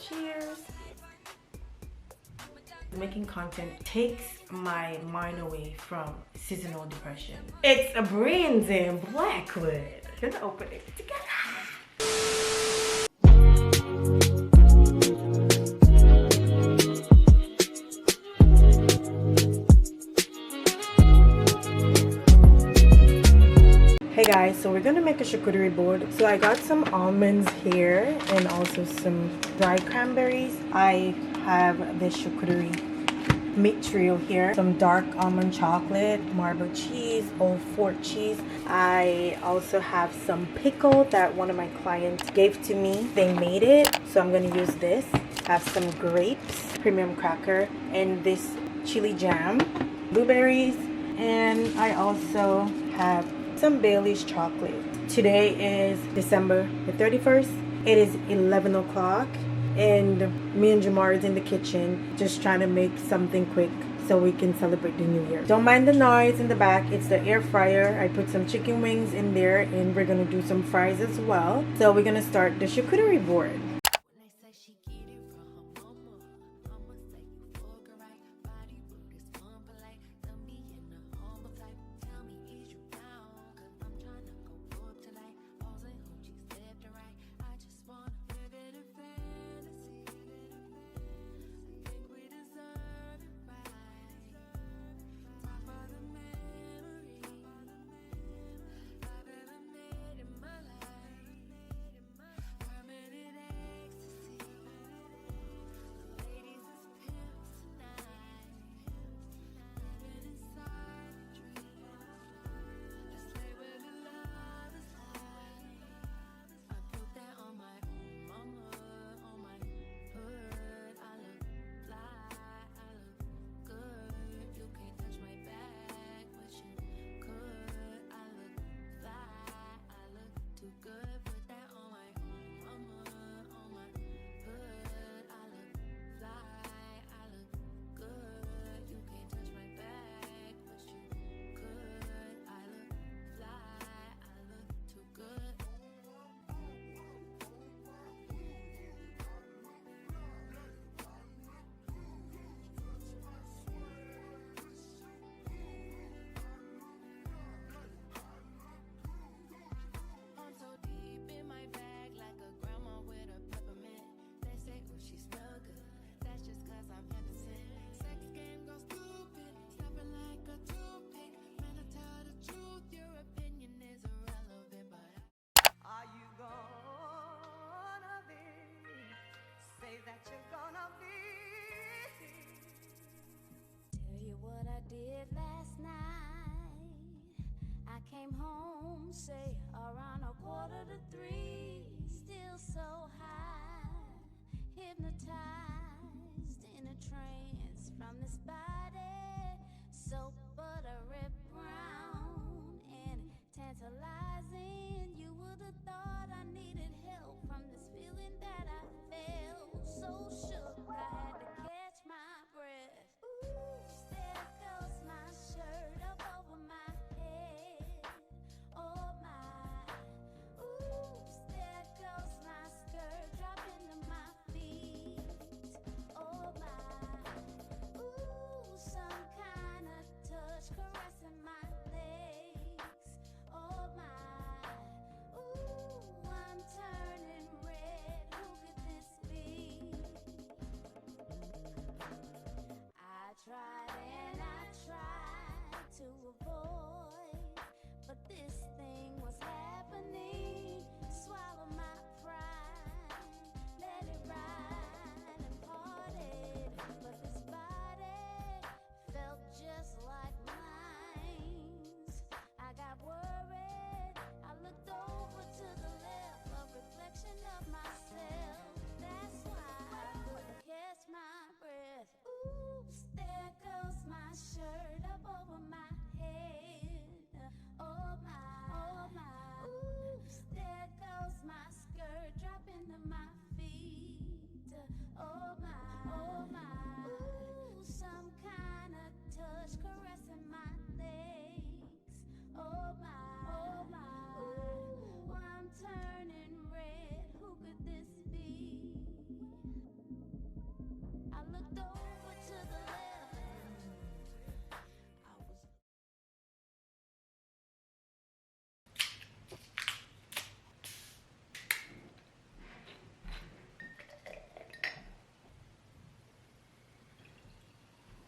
Cheers. Making content takes my mind away from seasonal depression. It's a brains in Blackwood. We're gonna open it together. Hey guys, so we're gonna make a charcuterie board. So I got some almonds here and also some dried cranberries. I have this charcuterie meat trio here, some dark almond chocolate, marble cheese, old fort cheese. I also have some pickle that one of my clients gave to me. They made it, so I'm gonna use this. I have some grapes, premium cracker, and this chili jam, blueberries, and I also have some Bailey's chocolate. Today is December the 31st. It is 11 o'clock and me and Jamar is in the kitchen just trying to make something quick so we can celebrate the new year. Don't mind the noise in the back. It's the air fryer. I put some chicken wings in there and we're gonna do some fries as well. So we're gonna start the charcuterie board. Did last night. I came home, say around 2:45, still so high, hypnotized in a trance from this body, so buttery brown and tantalizing. You would have thought I needed help from this feeling that I felt, so shook I had to catch my breath. Ooh, there goes my shirt up over my head. Oh my. Ooh, there goes my skirt dropping to my feet. Oh my. Ooh, some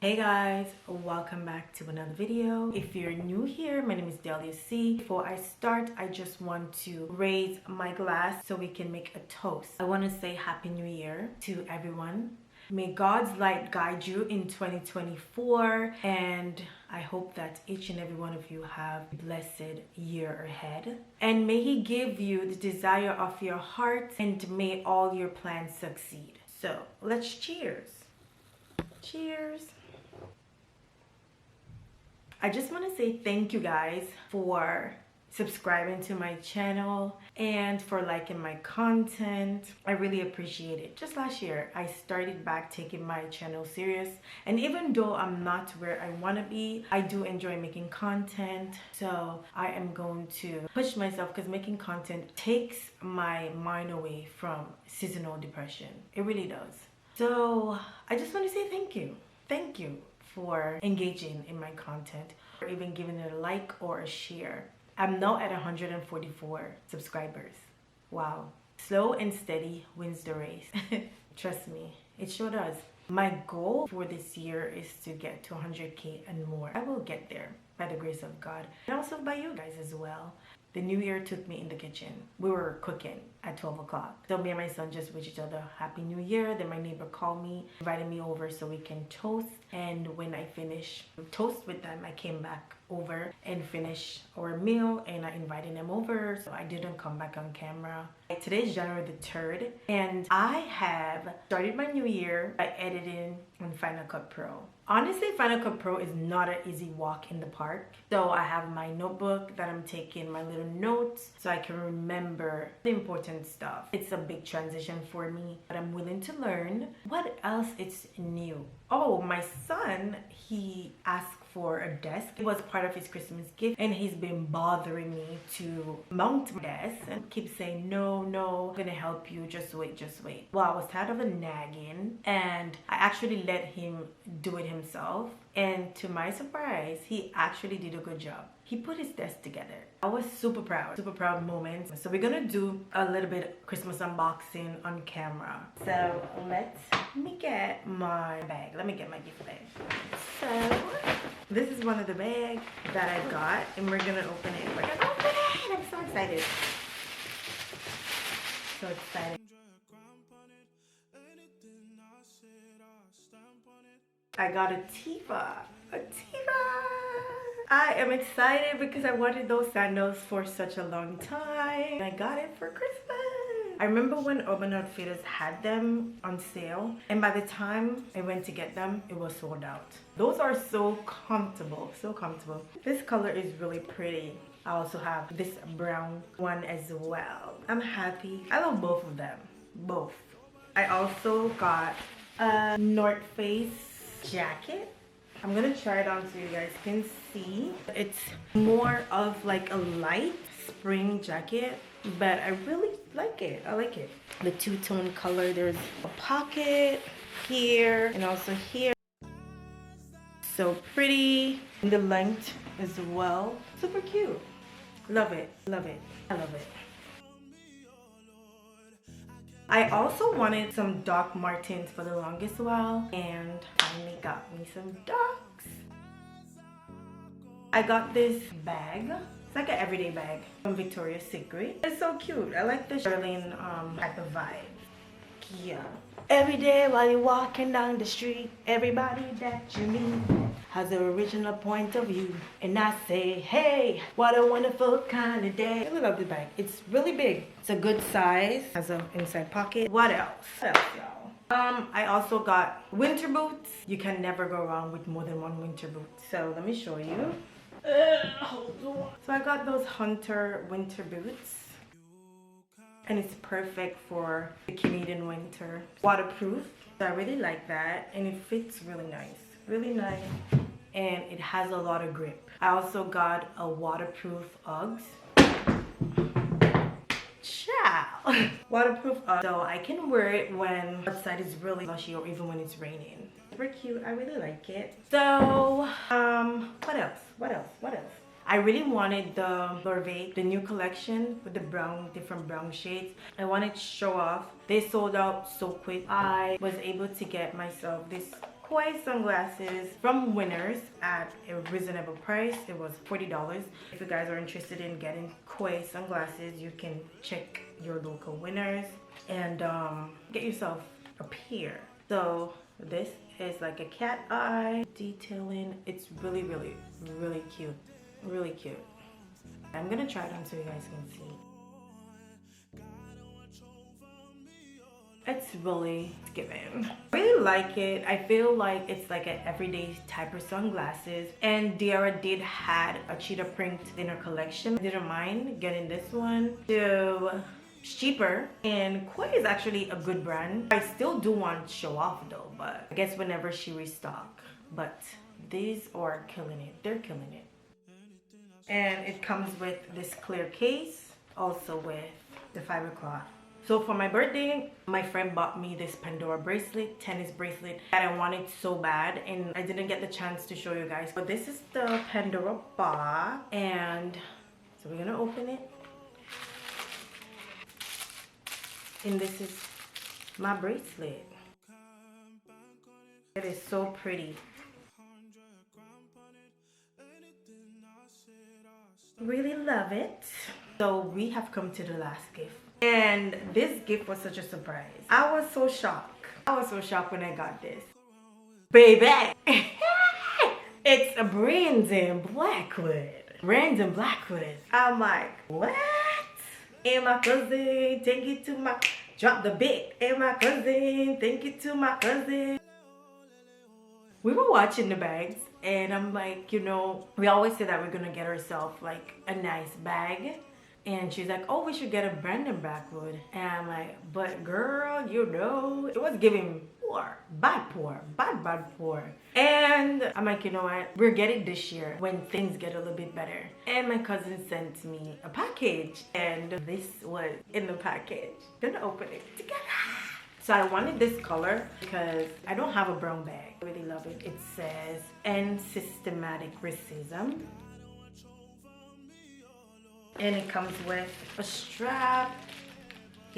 Hey guys, welcome back to another video. If you're new here, my name is Delia C. Before I start, I just want to raise my glass so we can make a toast. I want to say Happy New Year to everyone. May God's light guide you in 2024, and I hope that each and every one of you have a blessed year ahead. And may He give you the desire of your heart, and may all your plans succeed. So let's cheers. Cheers. I just want to say thank you guys for subscribing to my channel and for liking my content. I really appreciate it. Just last year, I started back taking my channel serious, and even though I'm not where I want to be, I do enjoy making content. So I am going to push myself because making content takes my mind away from seasonal depression. It really does. So I just want to say thank you. Thank you for engaging in my content, or even giving it a like or a share. I'm now at 144 subscribers. Wow. Slow and steady wins the race. Trust me, it sure does. My goal for this year is to get to 100K and more. I will get there by the grace of God, and also by you guys as well. The new year took me in the kitchen. We were cooking at 12 o'clock. So me and my son just wished each other Happy New Year. Then my neighbor called me, invited me over so we can toast. And when I finished toast with them, I came back over and finished our meal, and I invited them over. So I didn't come back on camera. Today is January the 3rd, and I have started my new year by editing on Final Cut Pro. Honestly, Final Cut Pro is not an easy walk in the park. So I have my notebook that I'm taking my little notes so I can remember the important stuff. It's a big transition for me, but I'm willing to learn. What else is new? Oh, my son, he asked for a desk. It was part of his Christmas gift, and he's been bothering me to mount my desk and keep saying, no, I'm gonna help you, just wait. Well, I was tired of the nagging, and I actually let him do it himself, and to my surprise, he actually did a good job. He put his desk together. I was super proud moment. So we're gonna do a little bit of Christmas unboxing on camera. So let me get my bag. Let me get my gift bag. So this is one of the bags that I got, and we're gonna open it. I'm so excited. So excited. I got a Tifa. I am excited because I wanted those sandals for such a long time. I got it for Christmas. I remember when Urban Outfitters had them on sale, and by the time I went to get them, it was sold out. Those are so comfortable, so comfortable. This color is really pretty. I also have this brown one as well. I'm happy. I love both of them, both. I also got a North Face jacket. I'm gonna try it on so you guys can see. It's more of like a light spring jacket, but I really like it. I like it. The two-tone color. There's a pocket here and also here. So pretty. And the length as well. Super cute. Love it. I love it. I also wanted some Doc Martens for the longest while, and finally got me some Docs. I got this bag. It's like an everyday bag from Victoria's Secret. It's so cute. I like the Charlene type of vibe. Yeah. Every day while you're walking down the street, everybody that you meet has an original point of view. And I say, hey, what a wonderful kind of day. I really love the bag. It's really big. It's a good size. Has an inside pocket. What else? Y'all? I also got winter boots. You can never go wrong with more than one winter boot. So let me show you. Hold on. So I got those Hunter winter boots. And it's perfect for the Canadian winter. Waterproof. So I really like that. And it fits really nice. Really nice. And it has a lot of grip. I also got a waterproof Uggs. Ciao! Waterproof Uggs. So I can wear it when outside is really slushy or even when it's raining. Super cute. I really like it. So, what else? I really wanted the Lorvay, the new collection with the different brown shades. I wanted to show off. They sold out so quick. I was able to get myself this koi sunglasses from Winners at a reasonable price. It was $40. If you guys are interested in getting koi sunglasses, you can check your local Winners and get yourself a pair. So this is like a cat eye detailing. It's really cute. Really cute. I'm gonna try it on so you guys can see. It's really giving. I really like it. I feel like it's like an everyday type of sunglasses. And Diara did had a cheetah print in her collection. I didn't mind getting this one. So it's cheaper. And Koi is actually a good brand. I still do want to show off though, but I guess whenever she restock. But these are killing it. They're killing it. And it comes with this clear case, also with the fiber cloth. So for my birthday, my friend bought me this Pandora bracelet, tennis bracelet that I wanted so bad, and I didn't get the chance to show you guys. But this is the Pandora box, and so we're gonna open it. And this is my bracelet. It is so pretty. Really love it. So we have come to the last gift. And this gift was such a surprise. I was so shocked. I was so shocked when I got this. Baby! It's a Brandon Blackwood. Brandon Blackwood. I'm like, what? And my cousin, take it to my... Drop the bit. And my cousin, take it to my cousin. We were watching the bags. And I'm like, you know, we always say that we're gonna get ourselves like a nice bag. And she's like, oh, we should get a Brandon Blackwood. And I'm like, but girl, you know, it was giving poor, bad poor. And I'm like, you know what? We're getting this year when things get a little bit better. And my cousin sent me a package. And this was in the package. Gonna open it together. So I wanted this color because I don't have a brown bag. I really love it. It says, end systematic racism. And it comes with a strap.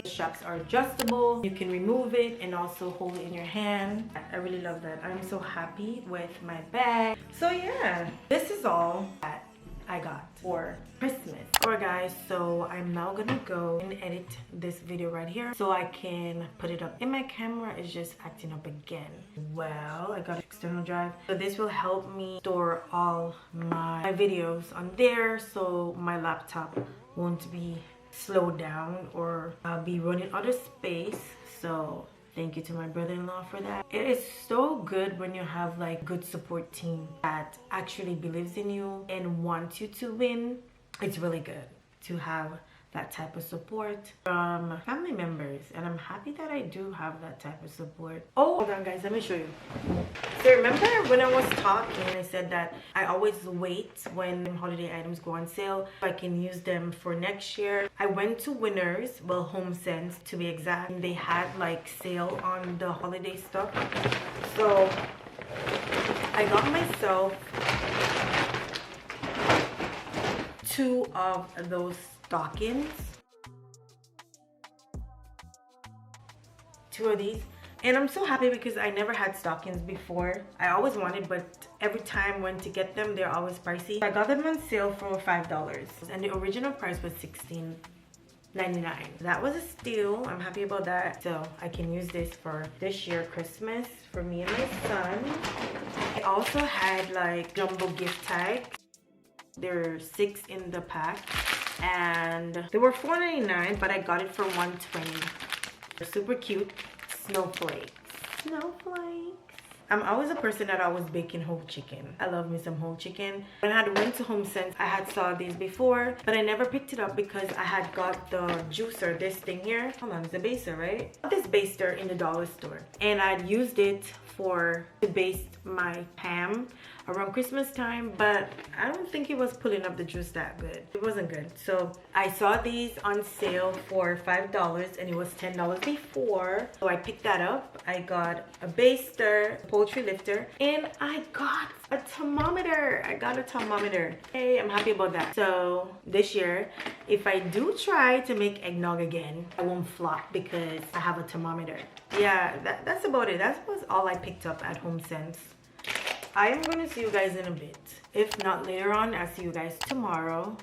The straps are adjustable. You can remove it and also hold it in your hand. I really love that. I'm so happy with my bag. So yeah, this is all that I got for Christmas. Alright guys, so I'm now gonna go and edit this video right here so I can put it up. And my camera is just acting up again. Well, I got an external drive. So this will help me store all my videos on there so my laptop won't be slowed down or I'll be running out of space. So thank you to my brother-in-law for that. It is so good when you have like good support team that actually believes in you and wants you to win. It's really good to have that type of support from family members, and I'm happy that I do have that type of support. Oh, hold on guys, let me show you. So remember when I was talking, I said that I always wait when holiday items go on sale so I can use them for next year. I went to Winners, well, Home Sense to be exact, and they had like sale on the holiday stuff. So I got myself 2 of those stockings, 2 of these, and I'm so happy because I never had stockings before. I always wanted, but every time I went to get them, they're always pricey. I got them on sale for $5 and the original price was $16.99. That was a steal. I'm happy about that. So I can use this for this year Christmas for me and my son. I also had like jumbo gift tags. There are 6 in the pack and they were $4.99, but I got it for $1.20. They're super cute. Snowflakes. I'm always a person that always baking whole chicken. I love me some whole chicken. When I went to Home Sense, I had saw these before, but I never picked it up because I had got the juicer, this thing here. Hold on, it's a baster, right? I got this baster in the dollar store, and I'd used it to baste my ham around Christmas time, but I don't think it was pulling up the juice that good. It wasn't good. So I saw these on sale for $5 and it was $10 before. So I picked that up. I got a baster, a poultry lifter, and I got a thermometer. Hey, I'm happy about that. So this year, if I do try to make eggnog again, I won't flop because I have a thermometer. Yeah, that's about it. That was all I picked picked up at Home Sense. I am going to see you guys in a bit. If not later on, I'll see you guys tomorrow.